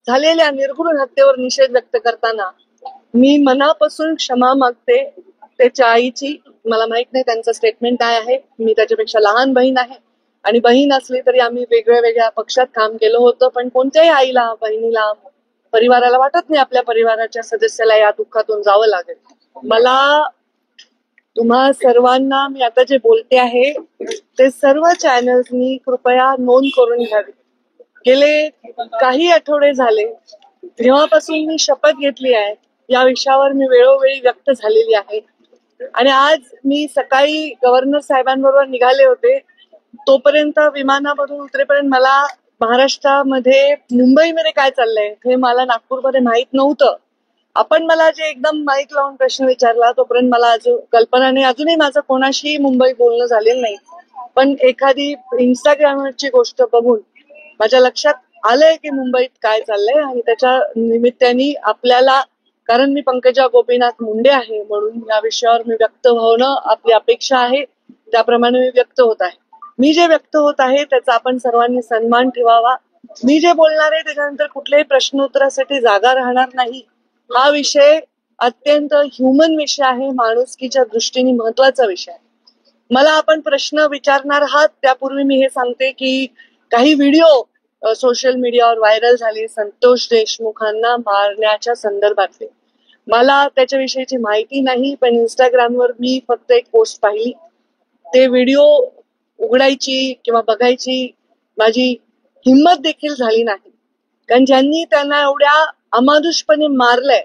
झालेल्या निर्घृण हत्येवर निषेध व्यक्त करताना मी मनापासून क्षमा मागते त्याच्या आईची. मला माहित नाही त्यांचं स्टेटमेंट काय आहे. मी त्याच्यापेक्षा लहान बहीण आहे आणि बहीण असली तरी आम्ही वेगळ्या वेगळ्या पक्षात काम केलं होतं, पण कोणत्याही आईला, बहिणीला, परिवाराला वाटत नाही आपल्या परिवाराच्या सदस्याला या दुःखातून जावं लागेल. मला तुम्हा सर्वांना मी आता जे बोलते आहे ते सर्व चॅनल्सनी कृपया नोंद करून घ्यावी. गेले काही आठवडे झाले तेव्हापासून मी शपथ घेतली आहे या विषयावर मी वेळोवेळी व्यक्त झालेली आहे. आणि आज मी सकाळी गव्हर्नर साहेबांबरोबर निघाले होते, तोपर्यंत विमानामधून उतरेपर्यंत मला महाराष्ट्रामध्ये, मुंबईमध्ये काय चाललंय हे मला नागपूरमध्ये माहित नव्हतं. आपण मला जे एकदम माईक लावून प्रश्न विचारला तोपर्यंत मला अजून कल्पना नाही. अजूनही माझं कोणाशी मुंबई बोलणं झालेलं नाही, पण एखादी इंस्टाग्रामवरची गोष्ट बघून माझ्या लक्षात आलंय की मुंबईत काय चाललंय आणि त्याच्या निमित्ताने आपल्याला, कारण मी पंकजा गोपीनाथ मुंडे आहे म्हणून या विषयावर मी व्यक्त होणं आपली अपेक्षा आहे, त्याप्रमाणे मी व्यक्त होत आहे. मी जे व्यक्त होत आहे त्याचा आपण सर्वांनी सन्मान ठेवावा. मी जे बोलणार आहे त्याच्यानंतर कुठल्याही प्रश्नोत्तरासाठी जागा राहणार नाही. हा विषय अत्यंत ह्युमन विषय आहे, माणुसकीच्या दृष्टीने महत्वाचा विषय आहे. मला आपण प्रश्न विचारणार आहात त्यापूर्वी मी हे सांगते की काही व्हिडिओ सोशल मीडियावर व्हायरल झाले संतोष देशमुखांना मारण्याच्या संदर्भातले. मला त्याच्याविषयीची माहिती नाही, पण इंस्टाग्रामवर मी फक्त एक पोस्ट पाहिली. ते व्हिडिओ उघडायची किंवा बघायची माझी हिंमत देखील झाली नाही, कारण ज्यांनी त्यांना एवढ्या अमानुषपणे मारलंय